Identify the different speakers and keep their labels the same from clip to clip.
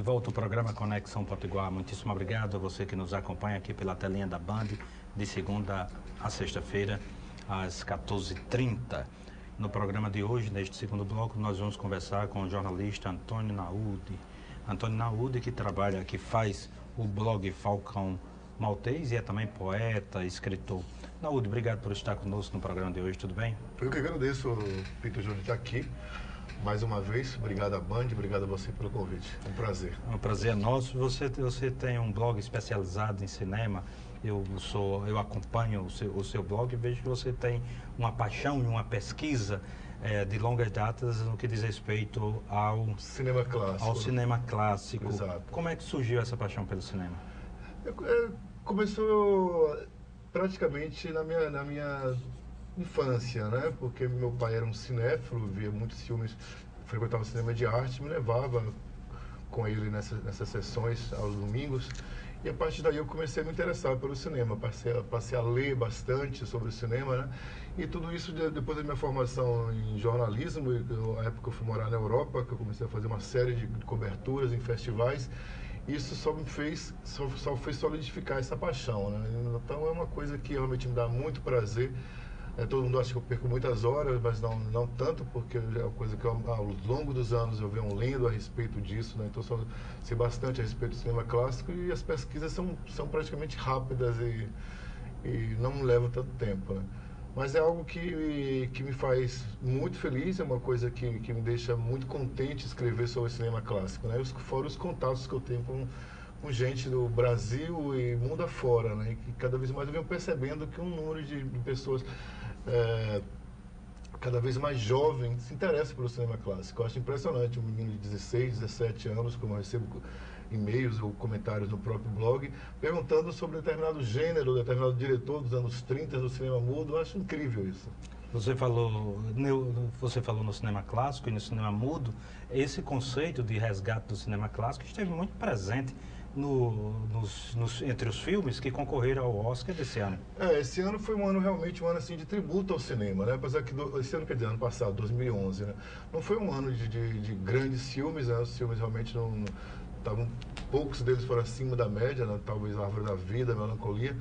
Speaker 1: De volta ao programa Conexão Potiguar. Muitíssimo obrigado a você que nos acompanha aqui pela telinha da Band, de segunda a sexta-feira, às 14h30. No programa de hoje, neste segundo bloco, nós vamos conversar com o jornalista Antônio Naúde. Antônio Naúde, que trabalha, que faz o blog Falcão Maltês e é também poeta, escritor. Naúde, obrigado por estar conosco no programa de hoje, tudo bem?
Speaker 2: Eu que agradeço, Peter Júnior, estar aqui mais uma vez. Obrigado à Band, obrigado a você pelo convite. É um prazer.
Speaker 1: É um prazer nosso. Você tem um blog especializado em cinema. Eu acompanho o seu blog e vejo que você tem uma paixão e uma pesquisa de longas datas no que diz respeito ao
Speaker 2: cinema clássico.
Speaker 1: Ao cinema clássico.
Speaker 2: Exato.
Speaker 1: Como é que surgiu essa paixão pelo cinema?
Speaker 2: Começou praticamente na minha infância, né? Porque meu pai era um cinéfilo, via muitos filmes, frequentava o cinema de arte, me levava com ele nessas sessões aos domingos. E a partir daí eu comecei a me interessar pelo cinema, passei a ler bastante sobre o cinema, né? E tudo isso depois da minha formação em jornalismo, na época eu fui morar na Europa, que eu comecei a fazer uma série de coberturas em festivais. Isso só fez solidificar essa paixão, né? Então é uma coisa que realmente me dá muito prazer. Todo mundo acha que eu perco muitas horas, mas não tanto, porque é uma coisa que ao longo dos anos eu venho lendo a respeito disso, né? Então sei bastante a respeito do cinema clássico e as pesquisas são praticamente rápidas e não me levam tanto tempo, né? Mas é algo que me faz muito feliz, é uma coisa que me deixa muito contente escrever sobre o cinema clássico, né? Fora os contatos que eu tenho com gente do Brasil e mundo afora, né? E que cada vez mais eu venho percebendo que um número de pessoas cada vez mais jovens se interessa pelo cinema clássico. Eu acho impressionante um menino de 16, 17 anos, como eu recebo e-mails ou comentários no próprio blog, perguntando sobre determinado gênero, determinado diretor dos anos 30 do cinema mudo. Eu acho incrível isso.
Speaker 1: Você falou no cinema clássico e no cinema mudo. Esse conceito de resgate do cinema clássico esteve muito presente entre os filmes que concorreram ao Oscar desse ano.
Speaker 2: Esse ano foi realmente um ano assim, de tributo ao cinema, né? Apesar que esse ano, quer dizer, ano passado, 2011, né? Não foi um ano de grandes filmes, né? Os filmes realmente não estavam, poucos deles foram acima da média, né? Talvez A Árvore da Vida, Melancolia.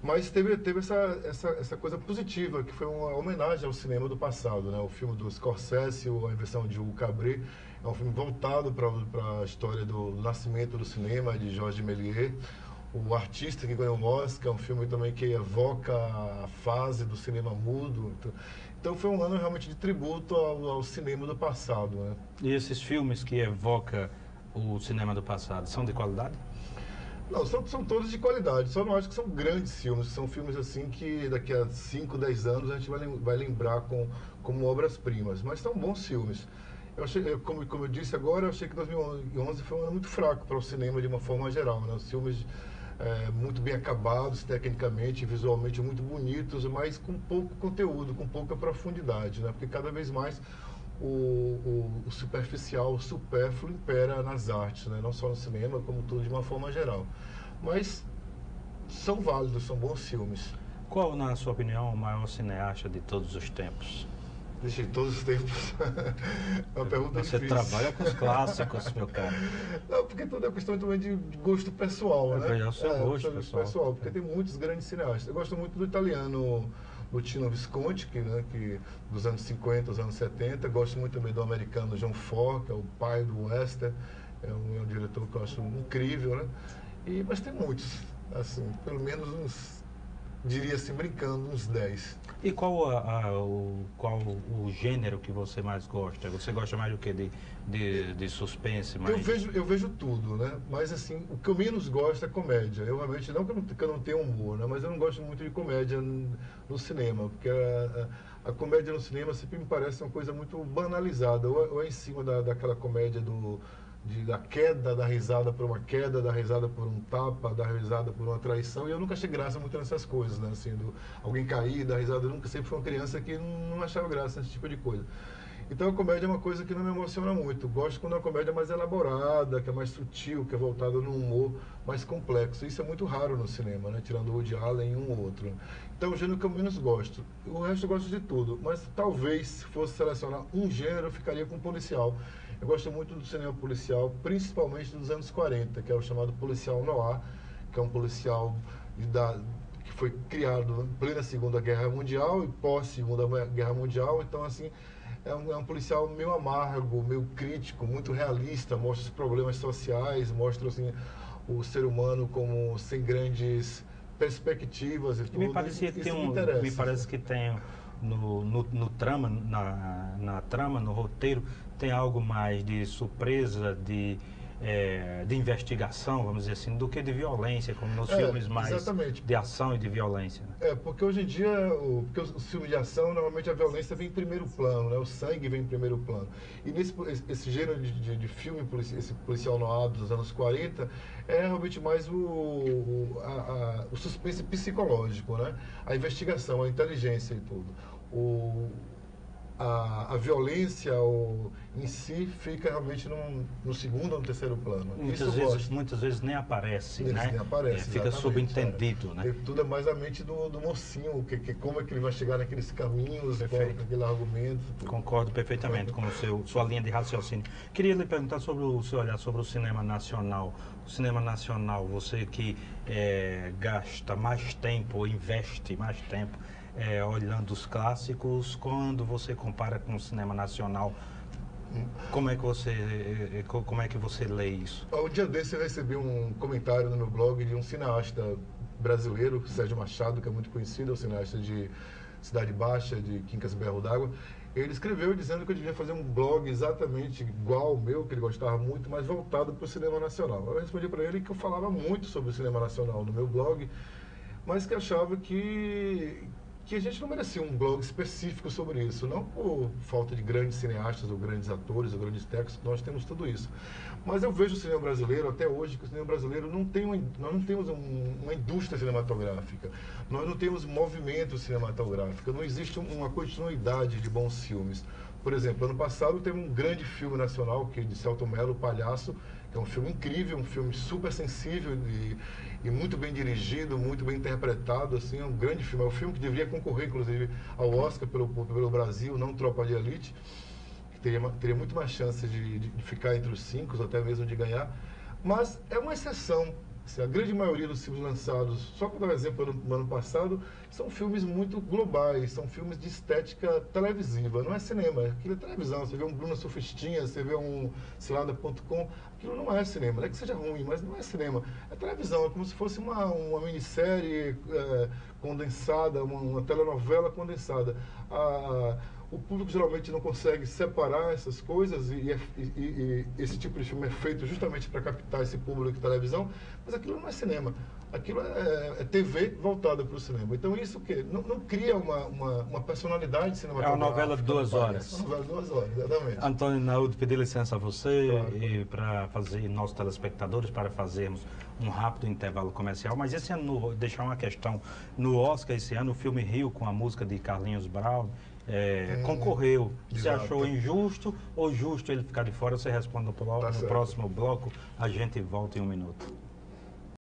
Speaker 2: Mas teve essa coisa positiva, que foi uma homenagem ao cinema do passado, né? O filme do Scorsese, a invenção de Hugo Cabret, é um filme voltado para a história do nascimento do cinema, de Georges Méliès. O Artista, que ganhou o Oscar, é um filme também que evoca a fase do cinema mudo. Então foi um ano realmente de tributo ao cinema do passado, né?
Speaker 1: E esses filmes que evocam o cinema do passado, são de qualidade?
Speaker 2: Não, são todos de qualidade, só não acho que são grandes filmes, são filmes assim que daqui a 5, 10 anos a gente vai lembrar como obras-primas, mas são bons filmes. Eu achei, como eu disse agora, eu achei que 2011 foi um ano muito fraco para o cinema de uma forma geral, né? Os filmes muito bem acabados tecnicamente, visualmente muito bonitos, mas com pouco conteúdo, com pouca profundidade, né? Porque cada vez mais o superficial, o supérfluo impera nas artes, né? Não só no cinema, como tudo de uma forma geral. Mas são válidos, são bons filmes.
Speaker 1: Qual, na sua opinião, o maior cineasta de todos os tempos?
Speaker 2: De todos os tempos. É uma pergunta
Speaker 1: Você
Speaker 2: difícil.
Speaker 1: Trabalha com os clássicos, meu cara.
Speaker 2: Não, porque tudo é questão também de gosto pessoal, né?
Speaker 1: É o seu gosto pessoal.
Speaker 2: Porque tem muitos grandes cineastas. Eu gosto muito do italiano Luchino Visconti, que dos anos 50, dos anos 70. Gosto muito também do americano John Ford, que é o pai do western. É um diretor que eu acho incrível, né? Mas tem muitos, assim, pelo menos uns, diria assim, brincando, uns 10.
Speaker 1: E qual o gênero que você mais gosta? Você gosta mais do que de suspense?
Speaker 2: Eu vejo tudo, né? Mas assim, o que eu menos gosto é comédia. Eu realmente, não que eu não tenha humor, né? Mas eu não gosto muito de comédia no cinema, porque a comédia no cinema sempre me parece uma coisa muito banalizada. Ou é em cima daquela comédia da queda da risada por uma queda, da risada por um tapa, da risada por uma traição, e eu nunca achei graça muito nessas coisas, né? Assim, alguém cair, da risada, eu nunca, sempre fui uma criança que não achava graça nesse tipo de coisa. Então a comédia é uma coisa que não me emociona muito. Gosto quando a comédia é mais elaborada, que é mais sutil, que é voltada num humor mais complexo. Isso é muito raro no cinema, né? Tirando o Woody Allen e um outro. Então é o gênero que eu menos gosto. O resto eu gosto de tudo. Mas talvez, se fosse selecionar um gênero, eu ficaria com policial. Eu gosto muito do cinema policial, principalmente dos anos 40, que é o chamado policial noir, que é um policial que foi criado em plena Segunda Guerra Mundial e pós-Segunda Guerra Mundial. Então, assim, é um policial meio amargo, meio crítico, muito realista, mostra os problemas sociais, mostra, assim, o ser humano como sem grandes perspectivas e tudo.
Speaker 1: Me parecia que tem me parece que tem no trama, na trama, no roteiro, tem algo mais de surpresa, de investigação, vamos dizer assim, do que de violência, como nos filmes mais
Speaker 2: exatamente.
Speaker 1: De ação e de violência. Né?
Speaker 2: Porque hoje em dia, porque os filmes de ação, normalmente a violência vem em primeiro plano, né? O sangue vem em primeiro plano. E esse gênero de filme, esse policial noir dos anos 40, é realmente mais o suspense psicológico, né? A investigação, a inteligência e tudo. A violência em si fica realmente no segundo ou no terceiro plano.
Speaker 1: Muitas vezes nem aparece,
Speaker 2: né? Nem aparece,
Speaker 1: fica subentendido, né?
Speaker 2: Tudo é mais a mente do mocinho, como é que ele vai chegar naqueles caminhos, com aquele argumento. Tudo.
Speaker 1: Concordo perfeitamente com sua linha de raciocínio. Queria lhe perguntar sobre o seu olhar sobre o cinema nacional. O cinema nacional, você que gasta mais tempo, investe mais tempo olhando os clássicos, quando você compara com o cinema nacional, como é que você lê isso?
Speaker 2: Um dia desse eu recebi um comentário no meu blog de um cineasta brasileiro, Sérgio Machado, que é muito conhecido, é um cineasta de Cidade Baixa, de Quincas Berro d'Água. Ele escreveu dizendo que eu devia fazer um blog exatamente igual ao meu, que ele gostava muito, mas voltado para o cinema nacional. Eu respondi para ele que eu falava muito sobre o cinema nacional no meu blog, mas que achava que a gente não merecia um blog específico sobre isso, não por falta de grandes cineastas ou grandes atores ou grandes técnicos, nós temos tudo isso. Mas eu vejo o cinema brasileiro, até hoje, que o cinema brasileiro nós não temos uma indústria cinematográfica, nós não temos movimento cinematográfico, não existe uma continuidade de bons filmes. Por exemplo, ano passado teve um grande filme nacional, que é de Selton Mello, Palhaço, que é um filme incrível, um filme super sensível e muito bem dirigido, muito bem interpretado, assim, é um grande filme. É um filme que deveria concorrer, inclusive, ao Oscar pelo Brasil, não Tropa de Elite, que teria muito mais chance de ficar entre os 5, ou até mesmo de ganhar. Mas é uma exceção. Assim, a grande maioria dos filmes lançados, só para dar um exemplo, no ano passado, são filmes muito globais, são filmes de estética televisiva, não é cinema, aquilo é televisão. Você vê um Bruno Surfistinha, você vê um Cilada.com, aquilo não é cinema, não é que seja ruim, mas não é cinema, é televisão, é como se fosse uma minissérie condensada, uma telenovela condensada. O público geralmente não consegue separar essas coisas e esse tipo de filme é feito justamente para captar esse público de televisão, mas aquilo não é cinema, aquilo é TV voltada para o cinema. Então isso que não cria uma personalidade cinematográfica.
Speaker 1: É uma novela de 2 horas.
Speaker 2: É uma novela de 2 horas, exatamente.
Speaker 1: Antônio Naúdo, pedir licença a você e para fazer nossos telespectadores, para fazermos um rápido intervalo comercial, mas esse ano, deixar uma questão, no Oscar esse ano o filme Rio, com a música de Carlinhos Brown, concorreu. Você achou injusto ou justo ele ficar de fora? Você responde no próximo bloco. A gente volta em 1 minuto.